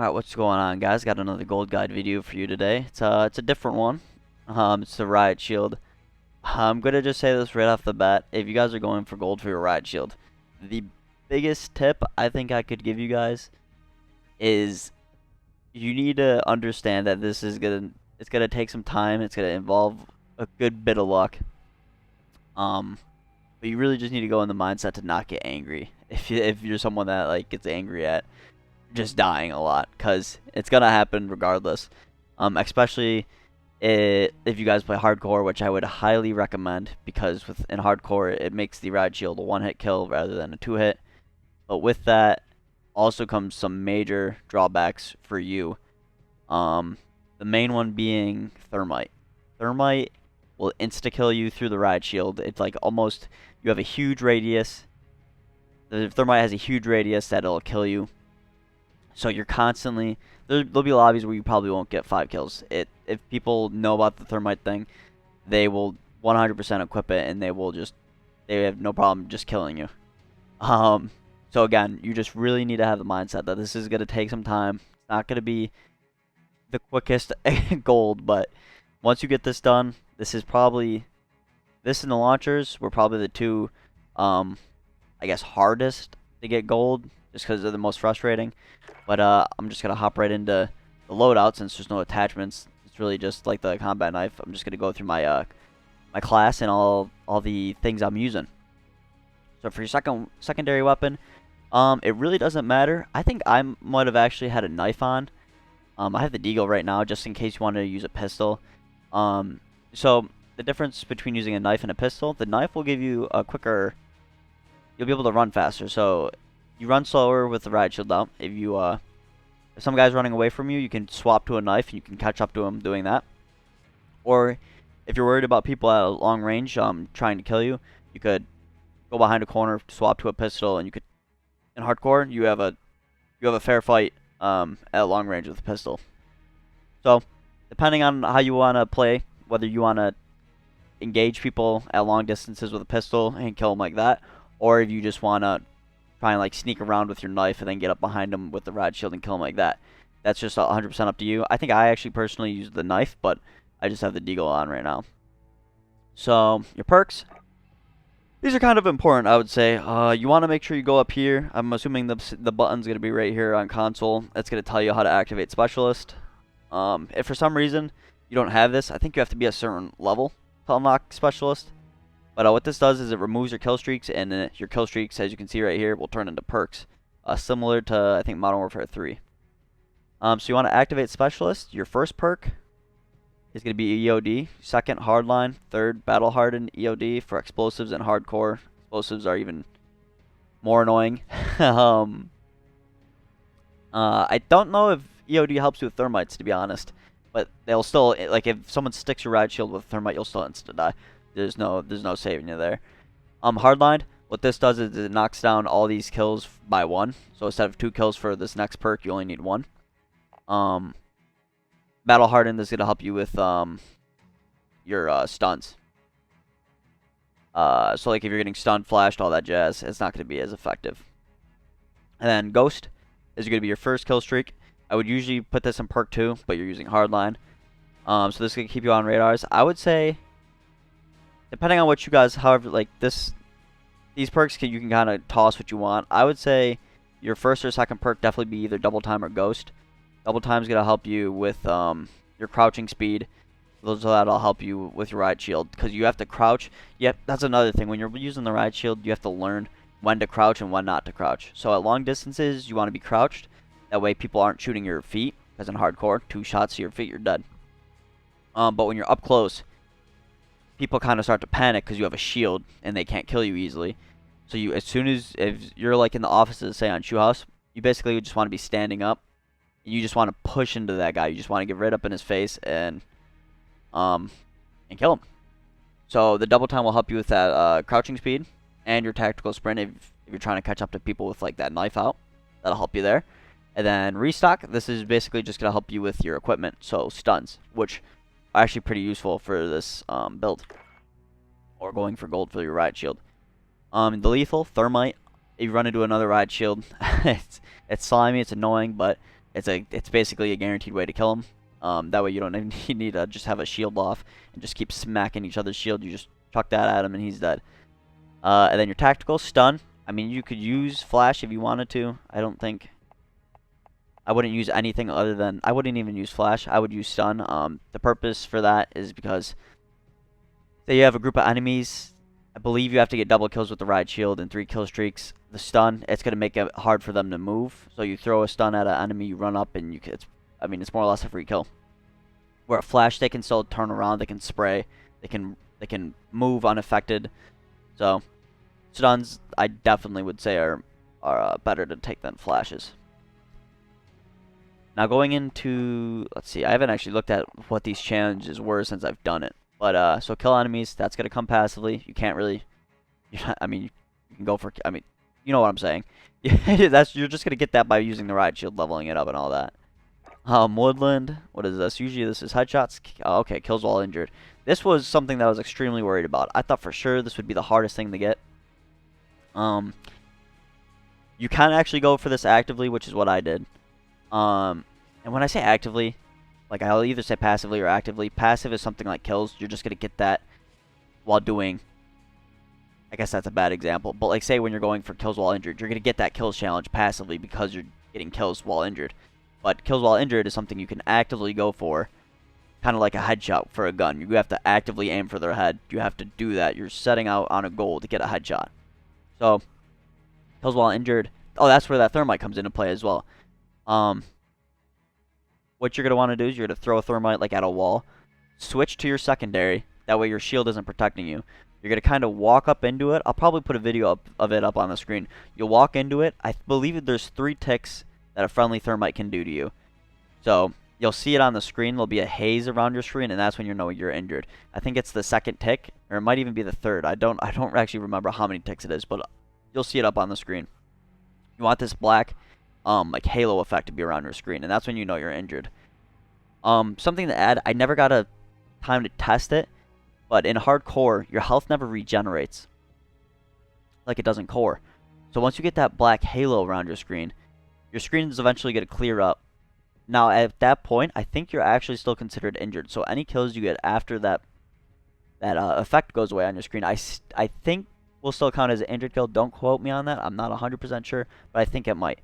Alright, what's going on, guys? Got another gold guide video for you today. It's a different one. It's the Riot Shield. I'm gonna just say this right off the bat. If you guys are going for gold for your Riot Shield, the biggest tip I think I could give you guys is you need to understand that it's gonna take some time. It's gonna involve a good bit of luck. Um, but you really just need to go in the mindset to not get angry. If you're someone that like gets angry at just dying a lot, because it's gonna happen regardless. Especially if you guys play hardcore, which I would highly recommend, because in hardcore it makes the Riot Shield a one-hit kill rather than a two-hit. But with that also comes some major drawbacks for you. The main one being thermite. Thermite will insta-kill you through the Riot Shield. It's like almost, you have a huge radius. The thermite has a huge radius that it'll kill you. So you're constantly, there'll be lobbies where you probably won't get 5 kills. If people know about the thermite thing, they will 100% equip it, and they have no problem just killing you. So again, you just really need to have the mindset that this is going to take some time. It's not going to be the quickest gold, but once you get this done, this and the launchers were probably the two, I guess, hardest to get gold, just because they're the most frustrating. But I'm just going to hop right into the loadout since there's no attachments. It's really just like the combat knife. I'm just going to go through my my class and all the things I'm using. So for your secondary weapon, it really doesn't matter. I think I might have actually had a knife on. I have the deagle right now just in case you want to use a pistol. So the difference between using a knife and a pistol, the knife will give you a quicker, you'll be able to run faster. So you run slower with the Riot Shield out. If some guy's running away from you, you can swap to a knife and you can catch up to him doing that. Or if you're worried about people at a long range trying to kill you, you could go behind a corner, swap to a pistol, and you could, in hardcore, you have a fair fight at long range with a pistol. So depending on how you want to play, whether you want to engage people at long distances with a pistol and kill them like that, or if you just want to try and like sneak around with your knife and then get up behind them with the Riot Shield and kill them like that. That's just 100% up to you. I think I actually personally use the knife, but I just have the deagle on right now. So your perks, these are kind of important, I would say. You want to make sure you go up here. I'm assuming the button's going to be right here on console. That's going to tell you how to activate Specialist. If for some reason you don't have this, I think you have to be a certain level to unlock Specialist. But what this does is it removes your kill streaks, and your kill streaks, as you can see right here, will turn into perks. Similar to, I think, Modern Warfare 3. So you want to activate Specialist. Your first perk is going to be EOD. Second, Hardline. Third, Battle Hardened EOD for explosives and hardcore. Explosives are even more annoying. I don't know if EOD helps you with thermites, to be honest. But they'll still, like, if someone sticks your Riot Shield with thermite, you'll still insta-die. There's no saving you there. Hardlined, what this does is it knocks down all these kills by 1. So instead of 2 kills for this next perk, you only need 1. Battle Hardened is going to help you with your stunts. So like if you're getting stunned, flashed, all that jazz, it's not going to be as effective. And then Ghost is going to be your first kill streak. I would usually put this in perk 2, but you're using Hardline. So this is going to keep you on radars. I would say, depending on what you guys, however, like these perks you can kind of toss what you want. I would say your first or second perk definitely be either Double Time or Ghost. Double Time is going to help you with your crouching speed. That'll help you with your Riot Shield, because you have to crouch. Yep, that's another thing. When you're using the Riot Shield, you have to learn when to crouch and when not to crouch. So at long distances, you want to be crouched. That way people aren't shooting your feet, because in hardcore, 2 shots to your feet, you're dead. But when you're up close, people kind of start to panic because you have a shield and they can't kill you easily. So if you're like in the offices, say on Shoe House, you basically just want to be standing up. You just want to push into that guy. You just want to get right up in his face and kill him. So the Double Time will help you with that crouching speed and your tactical sprint if you're trying to catch up to people with like that knife out. That'll help you there. And then Restock, this is basically just going to help you with your equipment. So Stunts, which are actually pretty useful for this build, or going for gold for your Riot Shield. The lethal Thermite, if you run into another Riot Shield, it's slimy, it's annoying, but It's basically a guaranteed way to kill him. That way you don't need to just have a shield off and just keep smacking each other's shield. You just chuck that at him and he's dead. And then your tactical stun. I mean, you could use flash if you wanted to. I wouldn't use anything other than, I wouldn't even use flash. I would use stun. The purpose for that is because say you have a group of enemies. I believe you have to get double kills with the Riot Shield and 3 kill streaks. The stun, it's going to make it hard for them to move. So you throw a stun at an enemy, you run up, and it's more or less a free kill. Where a flash, they can still turn around, they can spray, they can move unaffected. So stuns, I definitely would say are better to take than flashes. Now going into, let's see, I haven't actually looked at what these challenges were since I've done it. But, so kill enemies, that's going to come passively. You can't really, you can go for, you know what I'm saying. You're just going to get that by using the Riot Shield, leveling it up and all that. Woodland, what is this? Usually this is headshots. Oh, okay, kills while injured. This was something that I was extremely worried about. I thought for sure this would be the hardest thing to get. You can actually go for this actively, which is what I did. And when I say actively, like, I'll either say passively or actively. Passive is something like kills. You're just going to get that while doing, I guess that's a bad example. But, like, say when you're going for kills while injured, you're going to get that kills challenge passively because you're getting kills while injured. But kills while injured is something you can actively go for, kind of like a headshot for a gun. You have to actively aim for their head. You have to do that. You're setting out on a goal to get a headshot. So, kills while injured. Oh, that's where that thermite comes into play as well. What you're going to want to do is you're going to throw a thermite like at a wall. Switch to your secondary. That way your shield isn't protecting you. You're going to kind of walk up into it. I'll probably put a video of it up on the screen. You'll walk into it. I believe there's 3 ticks that a friendly thermite can do to you. So you'll see it on the screen. There'll be a haze around your screen, and that's when you know you're injured. I think it's the 2nd tick, or it might even be the 3rd. I don't actually remember how many ticks it is, but you'll see it up on the screen. You want this black like halo effect to be around your screen, and that's when you know you're injured. Something to add, I never got a time to test it, but in hardcore, your health never regenerates like it does in core. So once you get that black halo around your screen is eventually going to clear up. Now at that point, I think you're actually still considered injured. So any kills you get after that effect goes away on your screen, I think will still count as an injured kill. Don't quote me on that. I'm not 100% sure, but I think it might.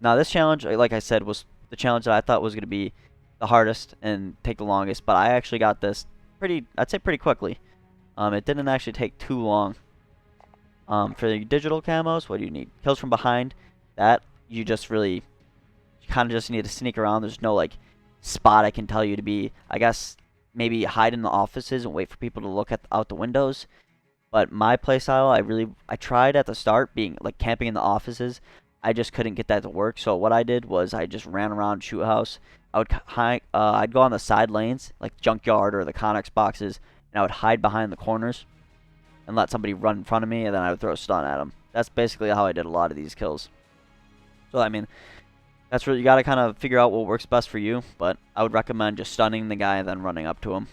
Now this challenge, like I said, was the challenge that I thought was going to be the hardest and take the longest, but I actually got this I'd say pretty quickly. It didn't actually take too long. For the digital camos, what do you need? Kills from behind. That you kind of just need to sneak around. There's no like spot I can tell you to be. I guess maybe hide in the offices and wait for people to look out the windows. But my playstyle, I tried at the start being like camping in the offices. I just couldn't get that to work. So what I did was I just ran around shoot house. I'd go on the side lanes like junkyard or the Connex boxes, and I would hide behind the corners and let somebody run in front of me, and then I would throw a stun at them. That's basically how I did a lot of these kills. So I mean, that's really, you got to kind of figure out what works best for you. But I would recommend just stunning the guy and then running up to him.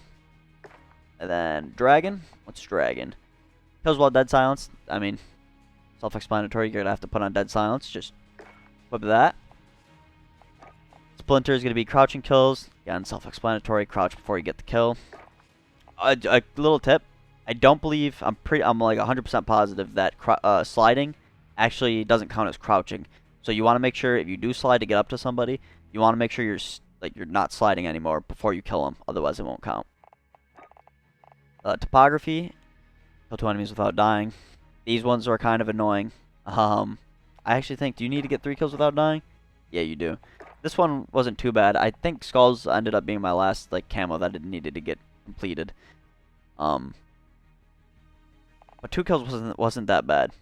And then dragon. What's dragon? Kills while dead silence. I mean, self-explanatory. You're gonna have to put on dead silence. Just flip that. Splinter is gonna be crouching kills. Again, self-explanatory. Crouch before you get the kill. A little tip. I don't believe, I'm like 100% positive that sliding actually doesn't count as crouching. So you want to make sure if you do slide to get up to somebody, you want to make sure you're not sliding anymore before you kill them. Otherwise, it won't count. Topography. Kill 2 enemies without dying. These ones are kind of annoying. I actually think, do you need to get 3 kills without dying? Yeah, you do. This one wasn't too bad. I think Skulls ended up being my last like camo that it needed to get completed. But 2 kills wasn't that bad.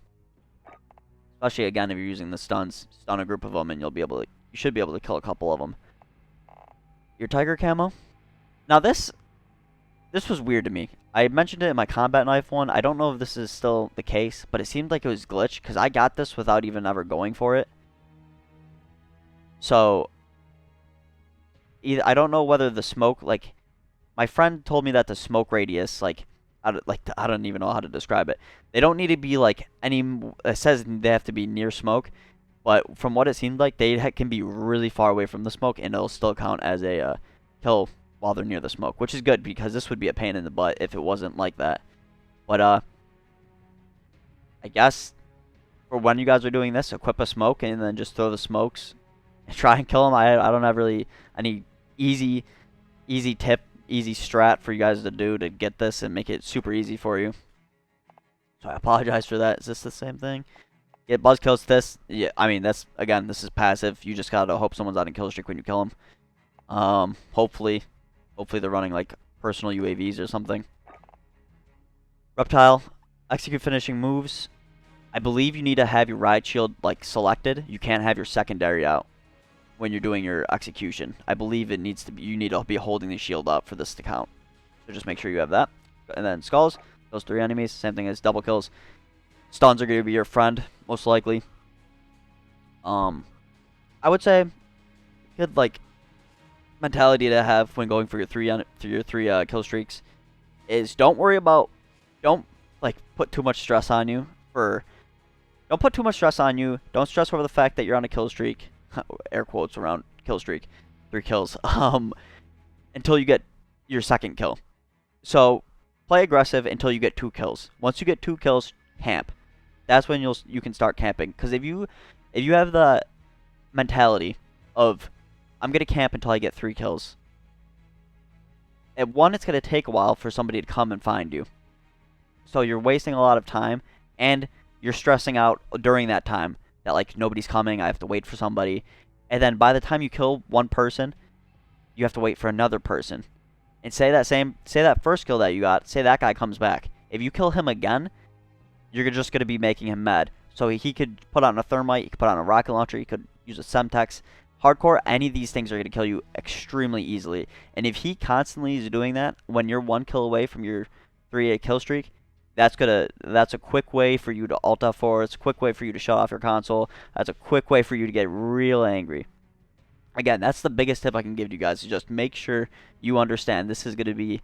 Especially again if you're using the stuns, stun a group of them, and you should be able to kill a couple of them. Your tiger camo. Now this was weird to me. I mentioned it in my combat knife one. I don't know if this is still the case, but it seemed like it was glitched because I got this without even ever going for it. So I don't know whether the smoke, like, my friend told me that the smoke radius, I don't even know how to describe it. They don't need to be like it says they have to be near smoke, But from what it seemed like, they can be really far away from the smoke, and it'll still count as a kill while they're near the smoke, which is good because this would be a pain in the butt if it wasn't like that. But I guess for when you guys are doing this, equip a smoke and then just throw the smokes and try and kill them. I don't have really any easy tip, easy strat for you guys to do to get this and make it super easy for you. So I apologize for that. Is this the same thing? Get buzz kills. This, yeah. I mean, that's again, this is passive. You just gotta hope someone's on a kill streak when you kill them. Hopefully they're running like personal UAVs or something. Reptile, execute finishing moves. I believe you need to have your riot shield like selected. You can't have your secondary out when you're doing your execution. I believe it needs to be, you need to be holding the shield up for this to count. So just make sure you have that. And then skulls, those 3 enemies, same thing as double kills. Stuns are going to be your friend, most likely. I would say good like mentality to have when going for your three kill streaks is don't like put too much stress on you don't put too much stress on you. Don't stress over the fact that you're on a kill streak. Air quotes around kill streak. 3 kills. Until you get your second kill. So play aggressive until you get 2 kills. Once you get 2 kills, camp. That's when you can start camping. Because if you have the mentality of I'm gonna camp until I get 3 kills. At one, it's gonna take a while for somebody to come and find you. So you're wasting a lot of time, and you're stressing out during that time that like nobody's coming, I have to wait for somebody. And then by the time you kill one person, you have to wait for another person. And say that first kill that you got, say that guy comes back. If you kill him again, you're just going to be making him mad. So he could put on a thermite, he could put on a rocket launcher, he could use a semtex. Hardcore, any of these things are going to kill you extremely easily. And if he constantly is doing that, when you're 1 kill away from your 3-8 kill streak, that's a quick way for you to ult F4. It's a quick way for you to shut off your console. That's a quick way for you to get real angry. Again, that's the biggest tip I can give you guys. Is just make sure you understand this is going to be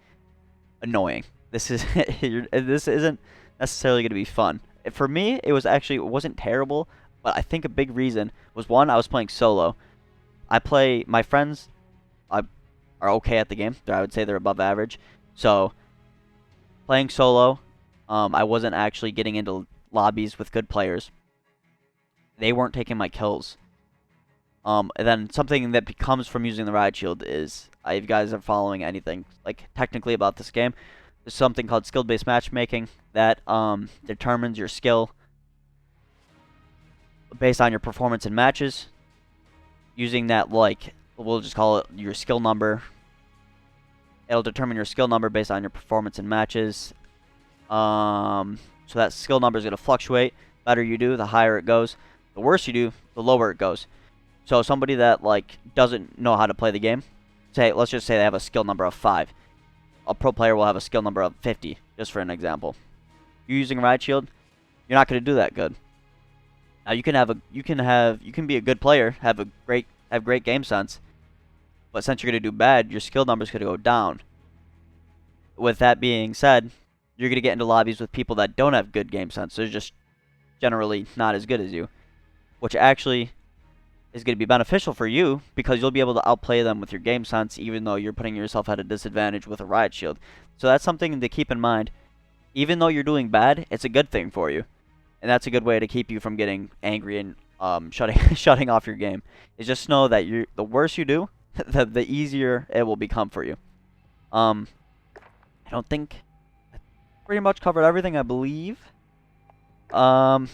annoying. This isn't necessarily going to be fun. For me, it wasn't terrible, but I think a big reason was, one, I was playing solo. My friends are okay at the game. I would say they're above average. So playing solo, I wasn't actually getting into lobbies with good players. They weren't taking my kills. And then something that becomes from using the riot shield is, if you guys are following anything like technically about this game, there's something called skill-based matchmaking that determines your skill based on your performance in matches. Using that, like, we'll just call it your skill number. It'll determine your skill number based on your performance in matches. So that skill number is going to fluctuate. The better you do, the higher it goes. The worse you do, the lower it goes. So somebody that like doesn't know how to play the game, let's just say they have a skill number of 5. A pro player will have a skill number of 50, just for an example. You're using riot shield, you're not going to do that good. Now you can be a good player, have great game sense, but since you're going to do bad, your skill number is going to go down. With that being said, you're going to get into lobbies with people that don't have good game sense. They're just generally not as good as you, which actually is going to be beneficial for you because you'll be able to outplay them with your game sense, even though you're putting yourself at a disadvantage with a riot shield. So that's something to keep in mind. Even though you're doing bad, it's a good thing for you, and that's a good way to keep you from getting angry and shutting off your game. Is just know that the worse you do, the easier it will become for you. I don't think I pretty much covered everything, I believe. For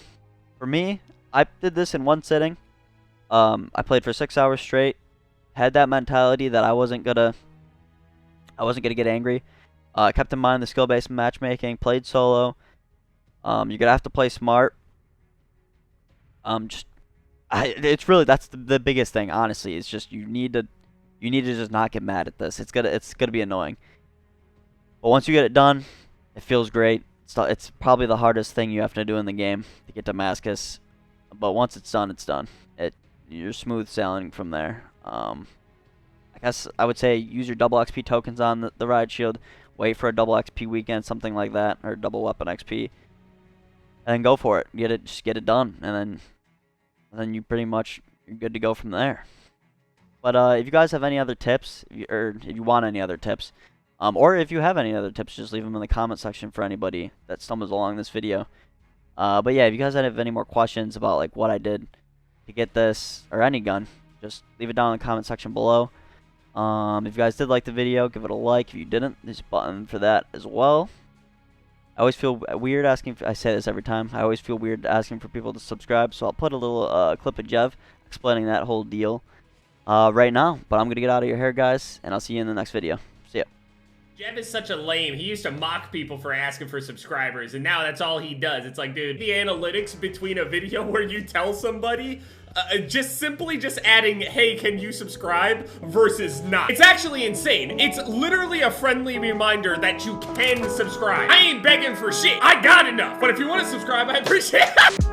me, I did this in one sitting. I played for 6 hours straight. Had that mentality that I wasn't gonna get angry. Kept in mind the skill-based matchmaking. Played solo. You're gonna have to play smart. It's really, that's the biggest thing. Honestly, it's just you need to just not get mad at this. It's gonna be annoying. But once you get it done, it feels great. It's probably the hardest thing you have to do in the game to get Damascus. But once it's done, it's done. You're smooth sailing from there. I guess I would say use your double XP tokens on the riot shield. Wait for a double XP weekend, something like that, or double weapon XP, and then go for it. Just get it done, and then and then you pretty much you're good to go from there. But if you guys have any other tips, or if you want any other tips, or if you have any other tips, just leave them in the comment section for anybody that stumbles along this video. But yeah, if you guys have any more questions about like what I did to get this or any gun, just leave it down in the comment section below. If you guys did like the video, give it a like. If you didn't, there's a button for that as well. I always feel weird asking, I say this every time, I always feel weird asking for people to subscribe, so I'll put a little clip of Jev explaining that whole deal right now. But I'm going to get out of your hair, guys, and I'll see you in the next video. See ya. Jev is such a lame. He used to mock people for asking for subscribers, and now that's all he does. It's like, dude, the analytics between a video where you tell somebody just adding, hey, can you subscribe, versus not. It's actually insane. It's literally a friendly reminder that you can subscribe. I ain't begging for shit. I got enough. But if you want to subscribe, I appreciate it.